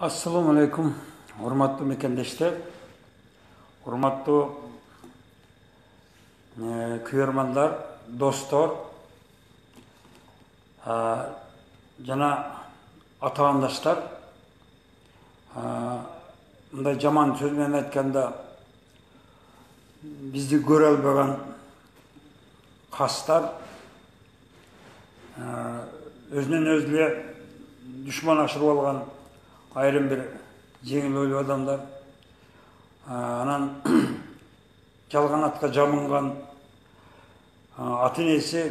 Assalamu alaikum, hurmatlı mekendeshler, hurmatlı kuyarmanlar, dostlar, jana ata-andaşlar. Мындай жаман сөз менен айтканда бизди көрө албаган кастар, өзүнөн өзү эле душман ашырып алган айрым бир жеңил ойлуу адамдар, анан жалган атка жамынган ат энеси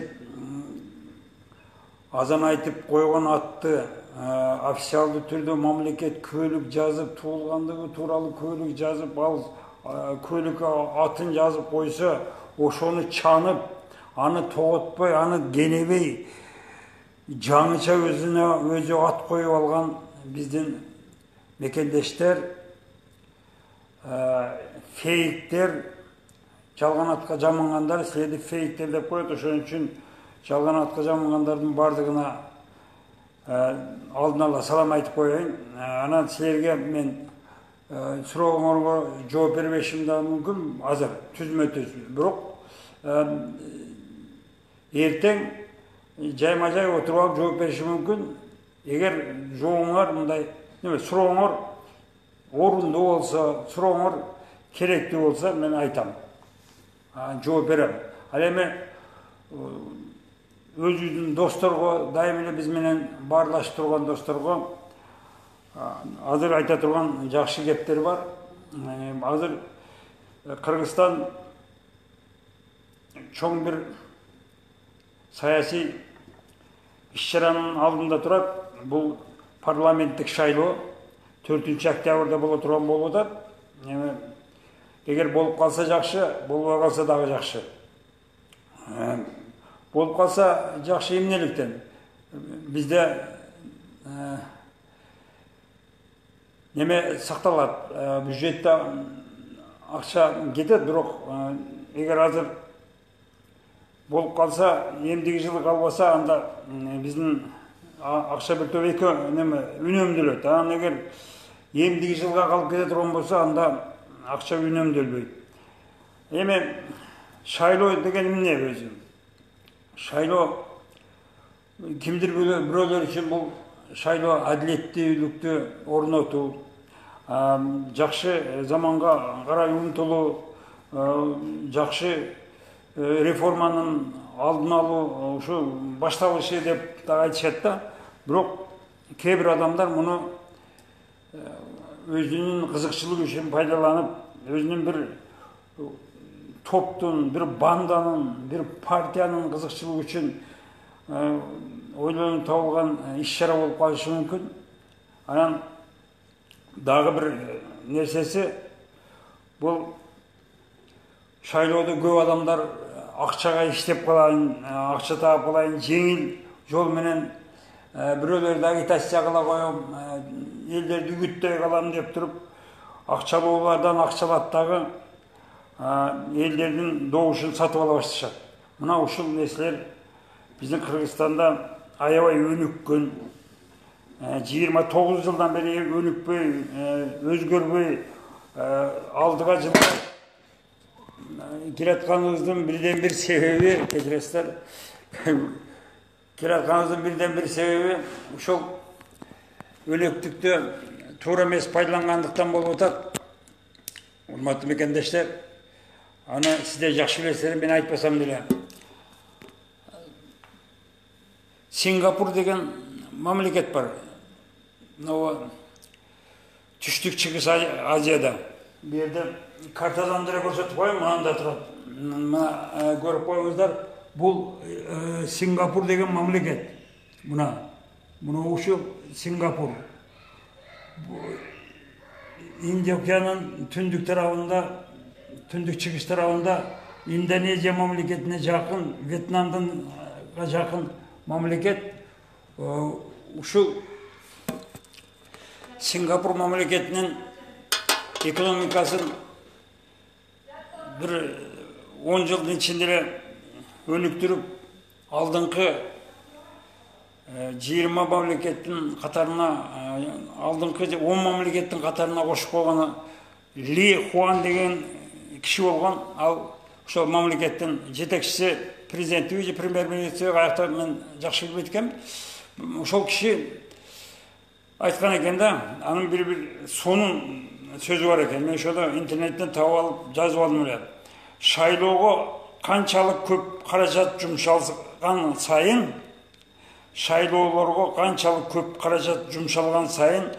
азан айтып койгон атты официалдуу түрдө мамлекет көйлүк жазып, туулгандыгы тууралуу көйлүк жазып, ал көйлүккө атын жазып койсо, ошону чанып, аны тоготпой, аны кенебей, жаңыча өзүнө өзү ат коюп алган биздин мекендештер, фейктер, жалган атка жамангандар, силерди фейктер деп коет. Ошон үчүн жалган атка жамангандардын бардыгына алдын ала салам айтып коеюн. Анан силерге мен сурооңорго жооп бербешим да мүмкүн, азыр түзмө-түз. Бирок эртең жайма-жай отуруп алып жооп беришим мүмкүн. Эгер жооңор мындай сурооңор орундуу болсо, сурооңор керектүү болсо, мен айтам, жооп берем. Ал эми өзүбүздүн досторго, дайым эле биз менен баарлашып турган досторго азыр айта турган жакшы кептер бар. Азыр Кыргызстан чоң бир саясий иш-чаранын алдында турат. Бул парламенттик шайлоо 4-октябрда боло турган болуп атат. Эгер болуп калса жакшы, болбой калса дагы жакшы. Болуп калса жакшы эмнеликтен? Бизде неме сакталат, бюджетте акча кетет, бирок эгер азыр болуп калса, эмдиги жылы калбаса, анда биздин акча бир топ эки неме үнөмдөлөт. Анан эгер эмдиги жылга калып кете турган болсо, анда акча үнөмдөлбөйт. Эми шайлоо деген эмне өзү? Шайлоо кимдир бирөөлөр үчүн бул шайлоо адилеттүүлүктү орнотуу, жакшы заманга карай умтулуу, жакшы реформанын алдын алуу, ушу башталышы деп да айтышат да. Бирок кээ бир адамдар муну өзүнүн кызыкчылыгы үчүн пайдаланып, өзүнүн бир топтун, бир банданын, бир партиянын кызыкчылыгы үчүн ойлонуп табылган иш-чара болуп калышы мүмкүн. Анан дагы бир нерсеси, бул шайлоодо көп адамдар акчага иштеп калайын, акча таап калайын, жеңил жол менен бирөөлөрдү агитация кыла коем, элдерди үгүттөй калам деп туруп, акчалуулардан акчалап дагы элдердин добушун сатып ала башташат. Мына ушул нерселер биздин Кыргызстанда аябай өнүккөн, 29 жылдан бери өнүкпөй, өзгөрбөй, алдыга жылдап келатканыбыздын бирден бир себеби, кечиресиздер, келатканыбыздын бирден бир себеби ушул өнөктүктү туура эмес пайдалангандыктан болуп атат. Урматтуу мекендештер, аны сиздер жакшы билесиздер, мен айтпасам деле. Сингапур деген мамлекет бар. Түштүк Чыгыш Азияда. Бу жерде картадан деле көрсөтүп коеюн, мында турат. Мына көрүп коюңуздар, бул Сингапур деген мамлекет. Мына ушу Сингапур. Индия океанын түндүк тарабында, түндүк чыгыш тарабында Индонезия мамлекетине жакын, Вьетнамдын жакын мамлекет. Ушул Сингапур мамлекетинин экономикасын бир 10 жылдын ичинде эле өнүктүрүп, алдыңкы 20 мамлекеттин катарына, алдыңкы 10 мамлекеттин катарына кошуп койгону Ли Хуан деген киши болгон. Ал ошол мамлекеттин жетекчиси, президенти же премьер-министри каякта мен жакшы билбейт экенмин. Ошол киши айткан экен да, анын бир сонун сөзү бар экен. Мен ошондо интернеттен таап алып жазып алдым эле. Шайлоого канчалык көп каражат жумшалган сайын, шайлоолорго канчалык көп каражат жумшалган сайын,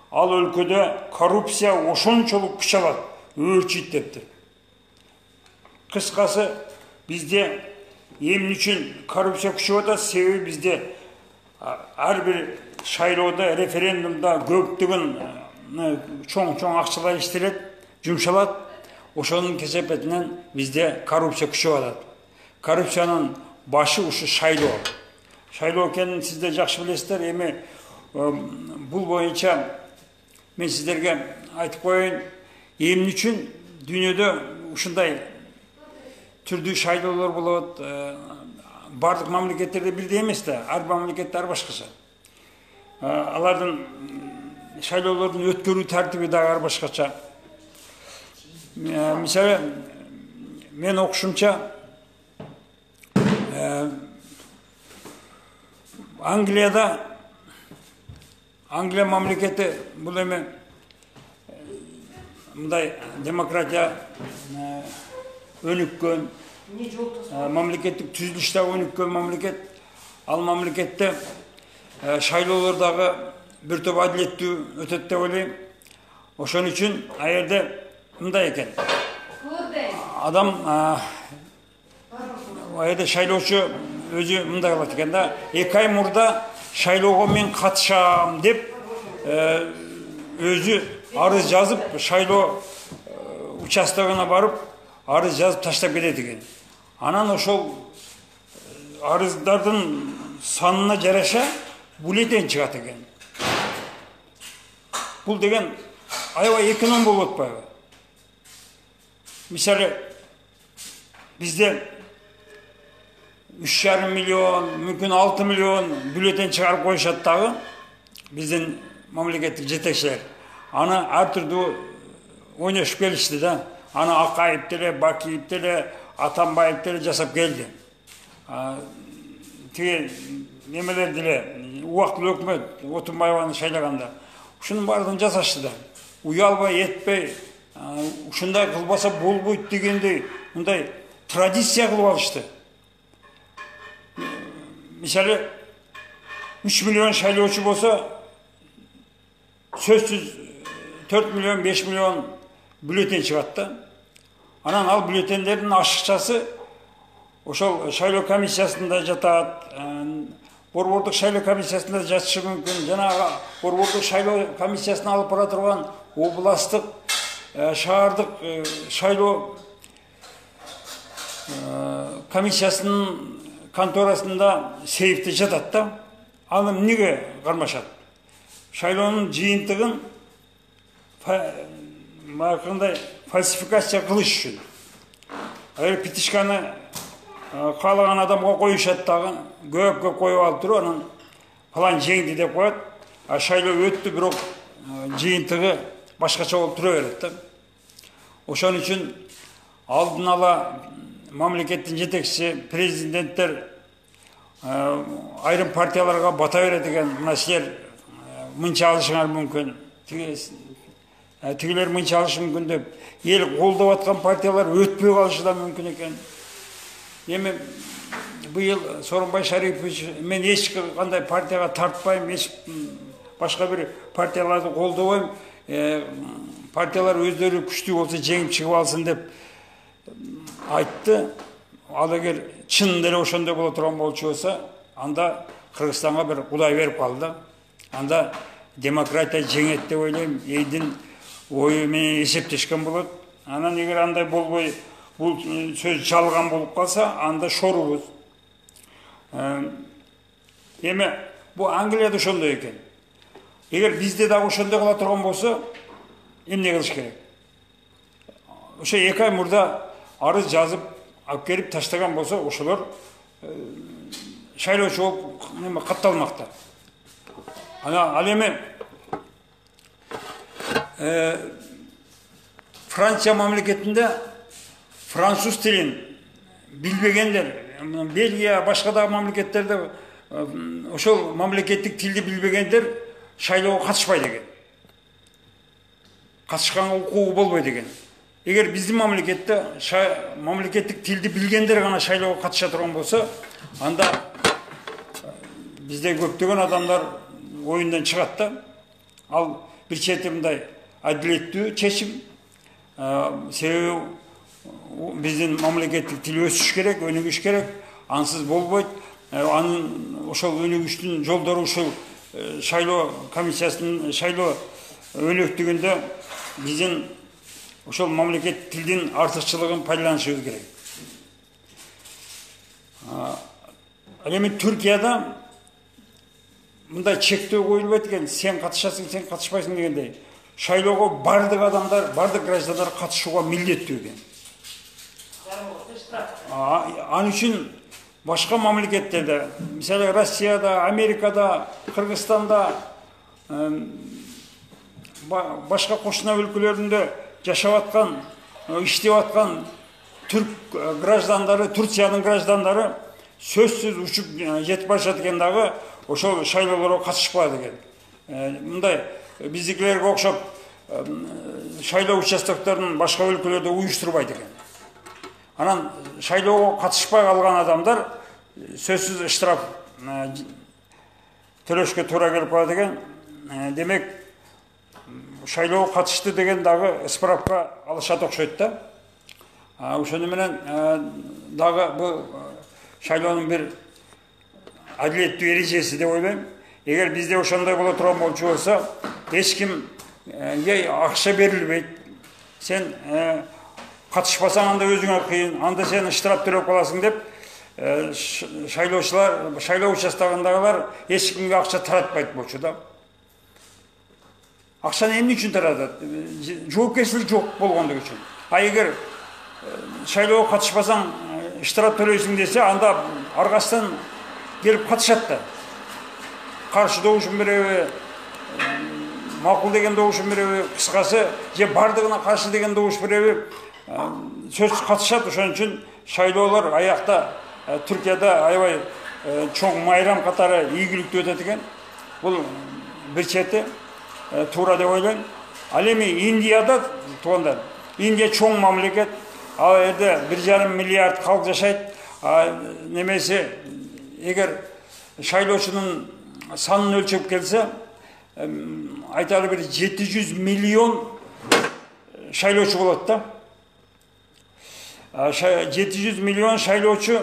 ал өлкөдө коррупция ошончолук күч алат, өөрчүйт депти. Кыскасы, бизде эмне үчүн коррупция күчөп атат? Себеби бизде ар бир шайлоодо, референдумда көптөгөн чоң акчалар иштелет, жумшалат. Ошонун кесепетинен бизде коррупция күчөп атат. Коррупциянын башы ушу шайлоо. Шайлоо экенин сиздер жакшы билесиздер. Эми бул боюнча мен сиздерге айтып коеюн, эмне үчүн дүйнөдө ушундай түрдүү шайлоолор болот. Бардык мамлекеттерде бирдей эмес да, ар мамлекетте ар башкача. Алардын шайлоолордун өткөрүү тартиби дагы ар башкача. Мисалы, мен окушумча Англия мамлекети бул эми мындай демократия өнүккөн, мамлекеттик түзүлүш дагы өнүккөн мамлекет. Ал мамлекетте шайлоолор дагы бир топ адилеттүү өтөт деп ойлойм. Ошон үчүн ал жерде мындай экен. Адам ал жерде шайлоочу өзү мындай кылат экен да, 2 ай мурда шайлоого мен катышам деп өзү арыз жазып, шайлоо участогуна барып арыз жазып таштап кетет экен. Анан ошол арыздардын санына жараша бюллетень чыгат экен. Бул деген аябай эконом болуп атпайбы? Мисалы, бизде 3,5 миллион, мүмкүн 6 миллион бюллетень чыгарып коюшат дагы биздин мамлекеттик жетекчилер. Аны ар түрдүү ойношуп келишти да. Аны Акаев деле, Бакиев деле, Атамбаев деле жасап келди. Тиги немелер деле, убактылуу өкмөт Отунбаеваны шайлаганда ушунун баардыгын жасашты да. Уялбай, этпей, ушундай кылбаса болбойт дегендей, мындай традиция кылып алышты. Мисалы, 3 миллион шайлоочу болсо, сөзсүз 4 миллион, 5 миллион бюллетень чыгат да. Анан ал бюллетендердин ашыкчасы ошол шайлоо комиссиясында жатат, борбордук шайлоо комиссиясында жатышы мүмкүн. Жанагы борбордук шайлоо комиссиясына алып бара турган областтык, шаардык шайлоо комиссиясынын конторасында сейфте жатат да. Аны эмнеге кармашат? Шайлоонун жыйынтыгын кандай фальсификация кылыш үчүн. Петишканы каалаган адамга коюшат дагы, көп коюп алып туруп, анан план жеңди деп коет. А шайлоо өттү, бирок жыйынтыгы башкача болуп тура берет да. Ошон үчүн алдын ала мамлекеттин жетекчиси, президенттер айрым партияларга бата берет экен. Мына силер мынча алышыңар мүмкүн, тигилер мынча алышы мүмкүн деп, эл колдоп аткан партиялар өтпөй калышы да мүмкүн экен. Эми быйыл Сооронбай Шарипович, мен эч кандай партияга тартпайм, эч башка бир партияларды колдобойм, партиялар өздөрү күчтүү болсо жеңип чыгып алсын деп айтты. Ал эгер чын деле ошондой боло турган болчу болсо, анда Кыргызстанга бир Кудай берип калды. Анда демократия жеңет деп ойлойм, элдин ою менен эсептешкен болот. Анан эгер андай болбой, бул сөз жалган болуп калса, анда шорубуз. Эми бул Англияда ошондой экен. Эгер бизде дагы ошондой кыла турган болсо, эмне кылыш керек? Ошо 2 ай мурда арыз жазып алып келип таштаган болсо, ошолор шайлоочу болуп неме катталмакта. Ал эми Франция мамлекетинде француз тилин билбегендер, Бельгия, башка да мамлекеттерде ошол мамлекеттик тилди билбегендер шайлоого катышпайт экен. Катышканга укугу болбойт экен. Эгер биздин мамлекетте мамлекеттик тилди билгендер гана шайлоого катыша турган болсо, анда бизде көптөгөн адамдар оюндан чыгат да. Ал бир чети мындай адилеттүү чечим. Себеби биздин мамлекеттик тил өсүш керек, өнүгүш керек. Ансыз болбойт. Анын ошол өнүгүштүн жолдору ушул шайлоо комиссиясынын шайлоо өнөктүгүндө биздин ошол мамлекет тилдин артыкчылыгын пайдаланышыбыз керек. Ал эми Түркияда мындай чектөө коюлбайт экен, сен катышасың, сен катышпайсың дегендей. Шайлоого бардык адамдар, бардык граждандар катышууга милдеттүү экен. Ал үчүн башка мамлекеттерде, мисалы Россияда, Америкада, Кыргызстанда, башка кошуна өлкөлөрүндө жашап аткан, иштеп аткан түрк граждандары, Турциянын граждандары сөзсүз учуп жетип барышат экен дагы, ошол шайлоолорго катышпайт экен. Мындай биздикилерге окшоп шайлоо участокторун башка өлкөлөрдө уюштурбайт экен. Анан шайлоого катышпай калган адамдар сөзсүз штраф төлөшкө туура келип калат экен. Демек, шайлоого катышты деген дагы справка алышат окшойт да. Ошону менен дагы бул шайлоонун бир адилеттүү эрежеси деп ойлойм. Эгер бизде ошондой боло турган болчу болсо, эч кимге акча берилбейт. Сен катышпасаң анда өзүңө кыйын, анда сен штраф төлөп каласың деп шайлоочулар, шайлоо участогундагылар эч кимге акча таратпайт болчу да. Акчаны эмне үчүн таратат? Жоопкерчилик жок болгондугу үчүн. Эгер шайлоого катышпасаң штраф төлөйсүң десе, анда аргасынан келип катышат да. Каршы добушун береби, макул деген добушун береби, кыскасы же бардыгына каршы деген добуш береби, сөзсүз катышат. Ошон үчүн шайлоолор аякта Түркияда аябай чоң майрам катары ийгиликтүү өтөт экен. Бул бир чети туура деп ойлойм. Ал эми Индияда туугандар, Индия чоң мамлекет, ал жерде 1,5 миллиард калк жашайт. Немеси, эгер шайлоочунун санын өлчөп келсе, айталы бир 700 миллион шайлоочу болот да. 700 миллион шайлоочу,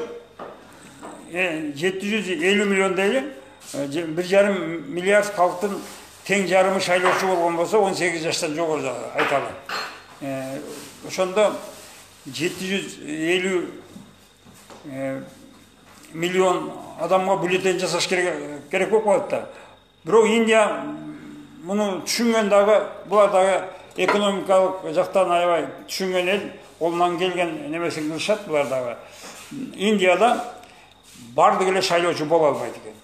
750 миллион дейли, 1,5 миллиард калктын тең жарымы шайлоочу болгон болсо, 18 жаштан жогору айталы. Ошондо 750 миллион адамга бюллетень жасаш керек болуп калат да. Бирок Индия муну түшүнгөн дагы, булар дагы экономикалык жактан аябай түшүнгөн эл, колунан келген немесин кылышат булар дагы. Индияда бардык эле шайлоочу боло албайт экен.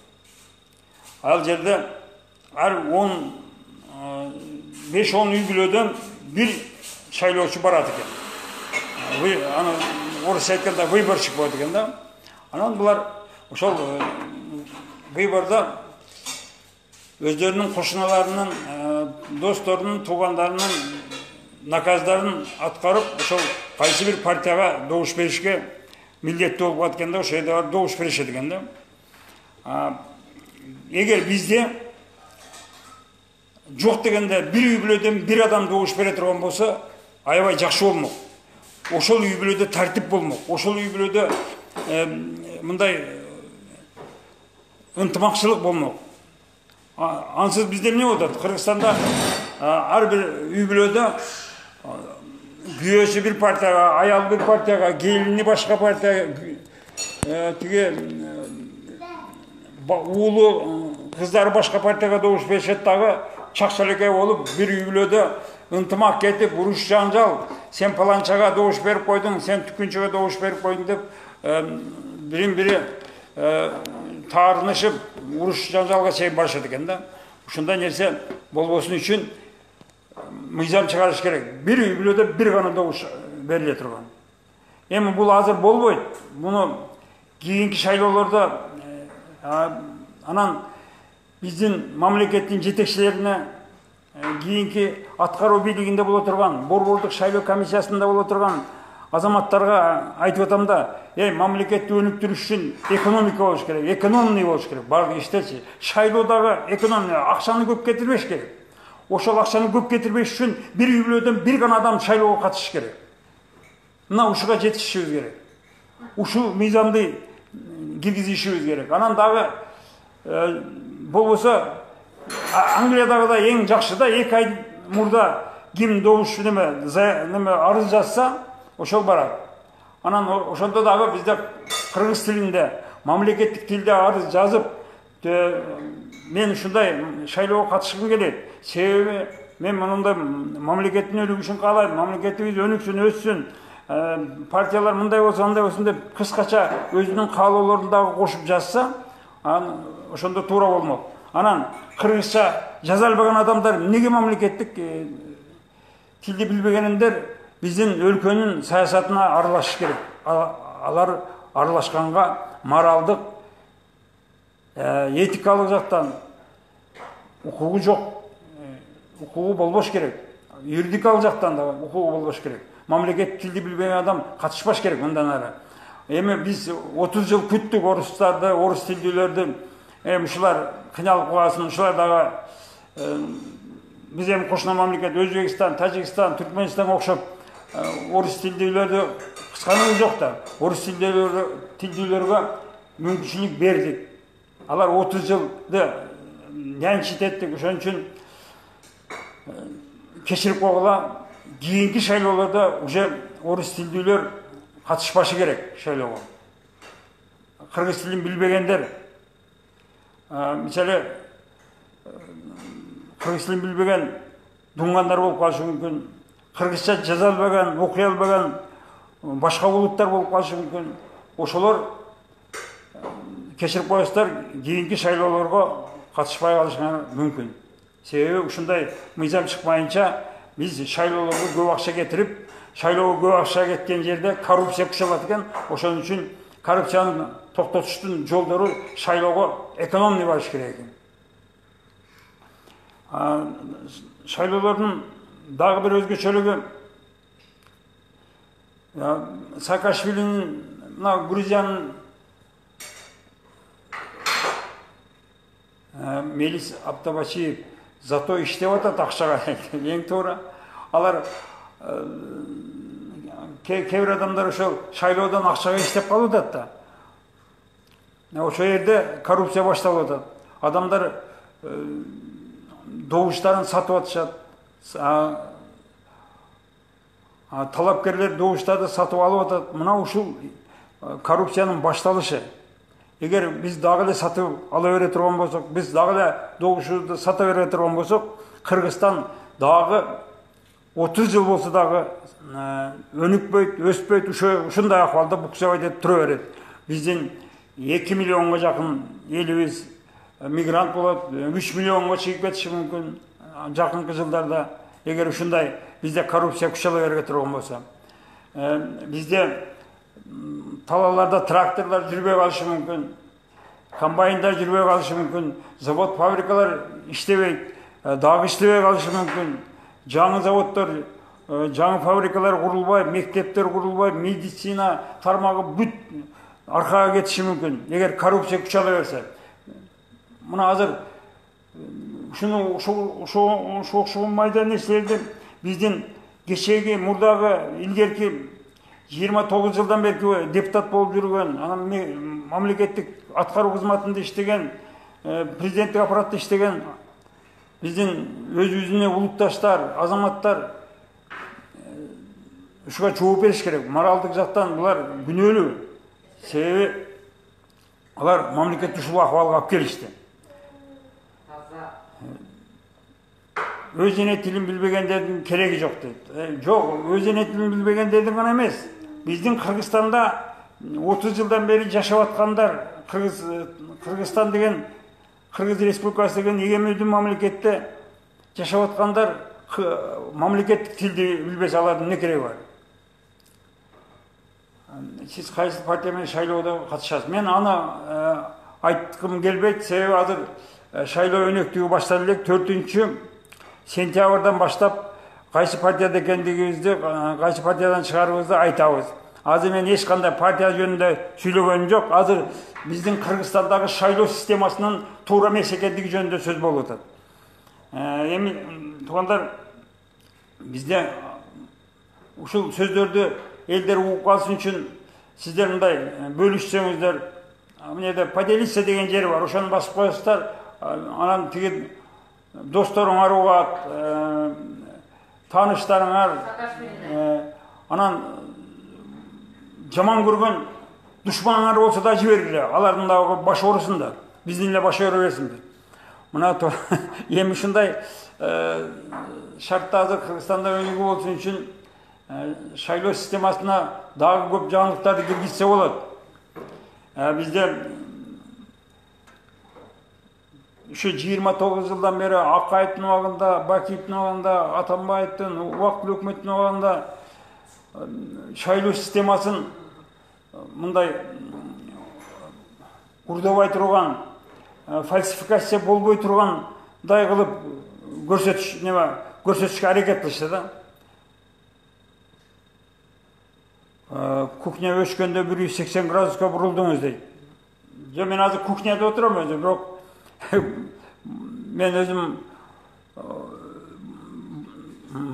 Ал жерде ар 5-10 үй бүлөдөн бир шайлоочу барат экен. Аны орусча айтканда выборщик болот экен да. Анан булар ошол выбордо өздөрүнүн кошуналарынын, досторунун, туугандарынын наказдарын аткарып, ошол кайсы бир партияга добуш беришке милдеттүү болуп калат экен да, ошол жерде добуш беришет экен да. Эгер бизде жок дегенде бир үй бүлөдөн бир адам добуш бере турган болсо, аябай жакшы болмок. Ошол үй бүлөдө тартип болмок. Ошол үй бүлөдө мындай ынтымакчылык болмок. Ансыз бизде эмне болот? Кыргызстанда ар бир үй бүлөдө күйөөсү бир партияга, аял бир партияга, келини башка партияга, тиги уулу кыздары башка партияга добуш беришет дагы, чакчалекей болуп, бир үй бүлөдө ынтымак кетип, уруш жаңжал, сен паланчага добуш берип койдуң, сен түкүнчөгө добуш берип койдуң деп бирин бири таарынышып уруш жаңжалга чейин барышат экен да. Ушундай нерсе болбосун үчүн мыйзам чыгарыш керек. Бир үй бүлөдө бир гана добуш бериле турган. Эми бул азыр болбойт. Муну кийинки шайлоолордо анан биздин мамлекеттин жетекчилерине кийинки аткаруу бийлигинде боло турган, борбордук шайлоо комиссиясында боло турган азаматтарга айтып атам да, мамлекетти өнүктүрүш үчүн экономика болуш керек, экономный болуш керек. Бардык иштерчи. Шайлоодагы экономия акчаны көп кетирбеш керек. Ошол акчаны көп кетирбеш үчүн бир үй бүлөдөн бир гана адам шайлоого катышыш керек. Мына ушуга жетишишибиз керек. Ушул мыйзамды киргизишибиз керек. Анан дагы болбосо Англиядагыдай эң жакшы да 2 ай мурда ким добуш неме арыз жазса, ошол барат. Анан ошондо дагы бизде кыргыз тилинде, мамлекеттик тилде арыз жазып, мен ушундай шайлоого катышкым келет. Себеби мен мындай мамлекеттин өнүгүшүн каалайм, мамлекетибиз өнүксүн, өссүн, партиялар мындай болсо, андай болсун деп кыскача өзүнүн каалоолорун дагы кошуп жазса, ошондо туура болмок. Анан кыргызча жаза албаган адамдар эмнеге мамлекеттик тилди билбегендер биздин өлкөнүн саясатына аралашыш керек. Алар аралашканга моралдык, этикалык жактан укугу жок, укугу болбош керек. Юридикалык жактан да укугу болбош керек. Мамлекет тилди билбеген адам катышпаш керек мындан ары. Эми биз 30 жыл күттүк орустарды, орус тилдүүлөрдү. Ушулар кыйналып калсын, ушулар дагы биз эми кошуна мамлекет Өзбекстан, Тажикстан, Түркмөнстанга окшоп орус тилдүүлөрдү кысканыбыз жок да. Орус тилдүүлөргө мүмкүнчүлүк бердик. Алар 30 жылды нянчит эттик. Ошон үчүн кечирип койгула, кийинки шайлоолордо уже орус тилдүүлөр катышпашы керек шайлоого. Кыргыз тилин билбегендер, мисалы кыргыз тилин билбеген дуңгандар болуп калышы мүмкүн. Кыргызча жаза албаган, окуй албаган башка улуттар болуп калышы мүмкүн. Ошолор кечирип коесуздар, кийинки шайлоолорго катышпай калышыңар мүмкүн. Себеби ушундай мыйзам чыкмайынча биз шайлоолорго көп акча кетирип, шайлоого көп акча кеткен жерде коррупция күчөп экен. Ошон үчүн коррупцияны токтотуштун жолдору шайлоого экономный барыш керек экен. Шайлоолордун дагы бир өзгөчөлүгү Саакашвилинин, мына Грузиянын Мелис Абтабачиев зато иштеп атат акчага. Эң туура. Алар кээ бир адамдар ошол шайлоодон акчага иштеп калып атат да. Ошол жерде коррупция башталып атат. Адамдар добуштарын сатып атышат. Талапкерлер добуштарды сатып алып атат. Мына ушул коррупциянын башталышы. Эгер биз дагы эле сатып ала бере турган болсок, биз дагы эле добуштарды сата бере турган болсок, Кыргызстан дагы 30 жыл болсо дагы өнүкпөйт, өспөйт, ушундай акыбалда буксабайт этип тура берет. Биздин 2 миллионго жакын элибиз мигрант болот, 3 миллионго чыгып кетиши мүмкүн жакынкы жылдарда. Эгер ушундай бизде коррупция күч ала бере турган болсо, бизде талааларда тракторлор жүрбөй калышы мүмкүн, комбайндар жүрбөй калышы мүмкүн, завод, фабрикалар иштебейт, дагы иштебей калышы мүмкүн. Жаңы заводдор, жаңы фабрикалар курулбай, мектептер курулбай, медицина тармагы бүт аркага кетиши мүмкүн. Эгер коррупция күч ала берсе. Мына азыр ушул майда нерселерди биздин кечеги, мурдагы, илгерки 29 жылдан бери депутат болуп жүргөн, анан мамлекеттик аткаруу кызматында иштеген, президенттик аппаратта иштеген биздин өзүбүздүн улутташтар, азаматтар ушуга жооп бериш керек. Моралдык жактан булар күнөөлүү. Себеби алар мамлекетти ушул акыбалга алып келишти. Өз эне тилин билбегендердин кереги жок дейт. Жок, өз эне тилин билбегендердин гана эмес. Биздин Кыргызстанда 30 жылдан бeri жашап аткандар Кыргызстан деген Кыргыз Республикасы деген эгемендүү мамлекетте жашап аткандар мамлекеттик тилди билбесе алардын эмне кереги бар? Сиз кайсы партия менен шайлоодо катышасыз? Мен аны айткым келбейт, себеби азыр шайлоо өнөктүгү башталып элек. 4-сентябрдан баштап кайсы партияда экендигибизди, кайсы партиядан чыгарыбызды айтабыз. Азыр мен эч кандай партия жөнүндө сүйлөгөнүм жок. Азыр биздин Кыргызстандагы шайлоо системасынын туура эмес экендиги жөнүндө сөз болуп атат. Эми туугандар, бизде ушул сөздөрдү элдер угуп калсын үчүн сиздер мындай бөлүшсөңүздөр, эмнеде поделиться деген жери бар, ошону басып коесуздар. Анан тиги досторуңар угат, тааныштарыңар, анан жаман көргөн душманыңар болсо да жибергиле, алардын да башы оорусун да, биздин эле башы ооро берсин. Мына эми ушундай шартта азыр Кыргызстанда өнүгүү болсун үчүн шайлоо системасына дагы көп жаңылыктарды киргизсе болот. Бизде ушу 29 жылдан бери Акаевдин убагында, Бакиевдин убагында, Атамбаевдин убактылуу өкмөттүн убагында шайлоо системасын мындай урдабай турган, фальсификация болбой тургандай кылып көрсөтүшкө аракет кылышты да. Кухня өчкөндө 180 градуска бурулдуңуз дейт. Мен азыр кухняда отурам өзүм, бирок мен өзүм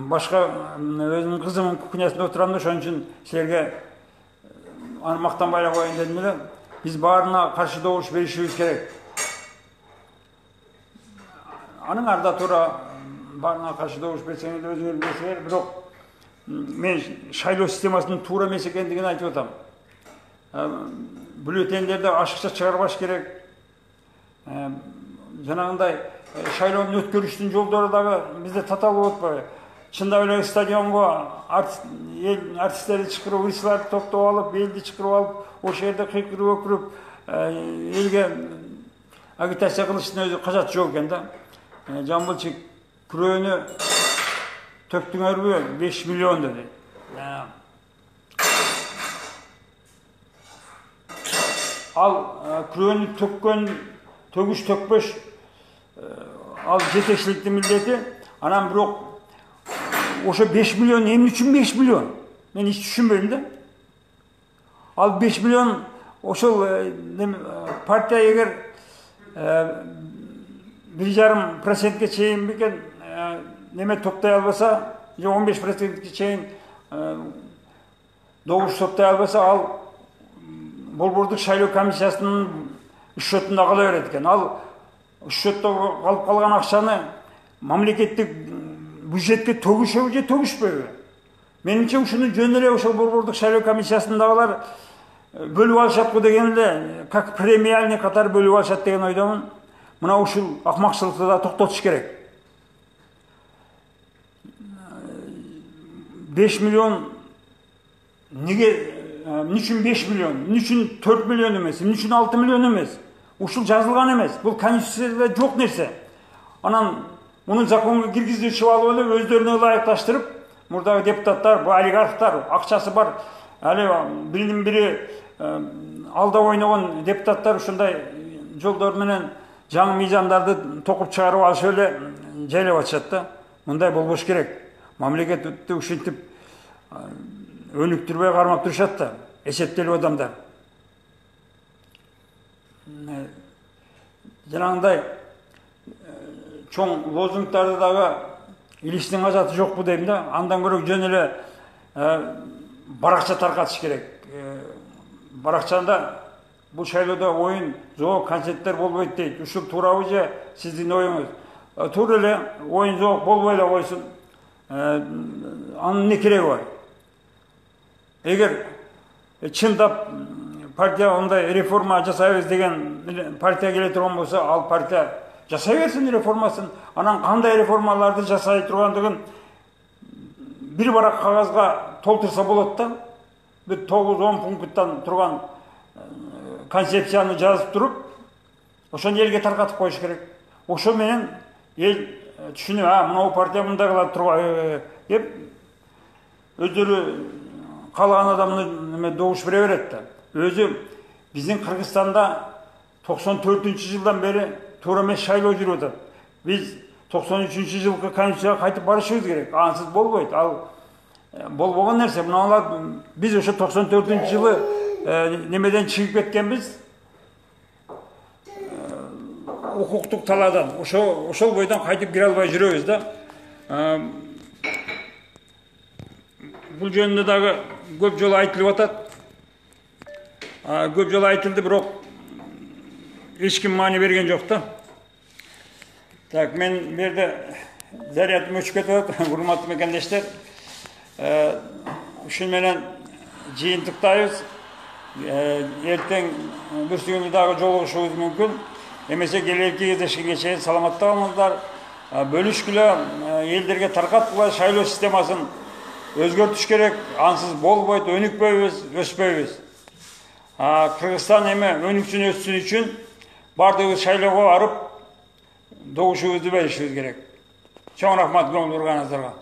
башка өзүмдүн кызымдын кухнясында отурам да, ошон үчүн силерге аны мактанбай эле коеюн дедим эле. Биз баарына каршы добуш беришибиз керек. Анын арда туура баарына каршы добуш берсеңер өзүңөр билесиңер, бирок мен шайлоо системасынын туура эмес экендигин айтып атам. Бюллетендерди ашыкча чыгарбаш керек. Жанагындай шайлоону өткөрүштүн жолдору дагы бизде татаал болуп атпайбы? Чындап эле стадионго артисттерди чакырып, ыйсыларды топтоп алып, элди чакырып алып, ошол жерде кыйкырып өкүрүп, элге агитация кылыштын өзү кажат жок экен да. Жамбылчы күрөөнү төктүңөрбү 5 миллион деди. Ал күрөөнү төгүш төкпөш ал жетекчиликтин милдети. Анан бирок ошо 5 миллион эмне үчүн 5 миллион? Мен эч түшүнбөйм да. Ал 5 миллион ошол партия эгер 1,5% чейин бекен неме топтай албаса, же 15% чейин добуш топтай албаса, ал Болбордук шайлоо комиссиясынын учетунда кала берет экен. Ал учетто калып калган акчаны мамлекеттик бюджетке төгүшөбү же төгүшпөйбү? Менимче ушуну жөн эле ошол Болбордук шайлоо комиссиясындагылар бөлүп алышат деген эле, как премиальный катары бөлүп алышат деген ойдомун. Мына ушул акмакчылыкты да токтотуш керек. 5 миллион неге, эмне үчүн 5 миллион, эмне үчүн 4 миллион эмес, эмне үчүн 6 миллион эмес? Ушул жазылган эмес. Бул конституцияда жок нерсе. Анан муну законго киргизүүчү алып эле өздөрүнө ылайыкташтырып, мурдагы депутаттар, олигархтар, акчасы бар, али биринин бири алда ойногон депутаттар ушундай жолдор менен жаңы мыйзамдарды токуп чыгарып алышып эле жайлап атышат да. Мындай болбош керек. Мамлекетти ушинтип өнүктүрбөй кармап турушат да, эсептелүү адамдар. Жанагындай чоң лозунгдарды дагы илиштин кажаты жокпу дейм да. Андан көрө жөн эле баракча таркатыш керек. Баракчанда бул шайлоодо оюн, жоок, концерттер болбойт дейт. Ушул туурабы же сиздин оюңуз? Туура эле оюн, жоок болбой эле койсун. Анын эмне кереги бар? Эгер чындап партия ондай реформа жасайбыз деген партия келе турган болсо, ал партия жасай берсин реформасын. Анан кандай реформаларды жасай тургандыгын бир барак кагазга толтурса болот да. bir 9-10 пункттан турган концепцияны жазып туруп, ошону элге таркатып коюш керек. Ошо менен эл түшүнүп, мынау партия мындай кылат турбайбы деп өздөрү каалаган адамды добуш бере берет да. Өзү биздин Кыргызстанда 94-жылдан бери туура эмес шайлоо жүрүп атат. Биз 93-жылкы конституцияга кайтып барышыбыз керек. Ансыз болбойт. Ал болбогон нерсе. Мыналар биз ошо 94-жылы немеден чыгып кеткенбиз. Укуктук талаадан. Ошол бойдон кайтып кире албай жүрөбүз да. Бул жөнүндө дагы көп жолу айтылып атат. Көп жолу айтылды, бирок эч ким маани берген жок да. Так, мен берде зарядым өчүп кетип атат, урматтуу мекендештер. Ушун менен жыйынтыктайбыз. Эртең бүрсүгүндө дагы жолугушубуз мүмкүн. Эмесе келерки кездешкенге чейин саламатта болуңуздар. Бөлүшкүлө, элдерге таркаткыла, шайлоо системасын өзгөртүш керек. Ансыз болбойт, өнүкпөйбүз, өспөйбүз. Кыргызстан эми өнүксүн, өссүн үчүн бардыгыбыз шайлоого барып, добушубузду беришибиз керек. Чоң рахмат көңүл бурганыңыздарга.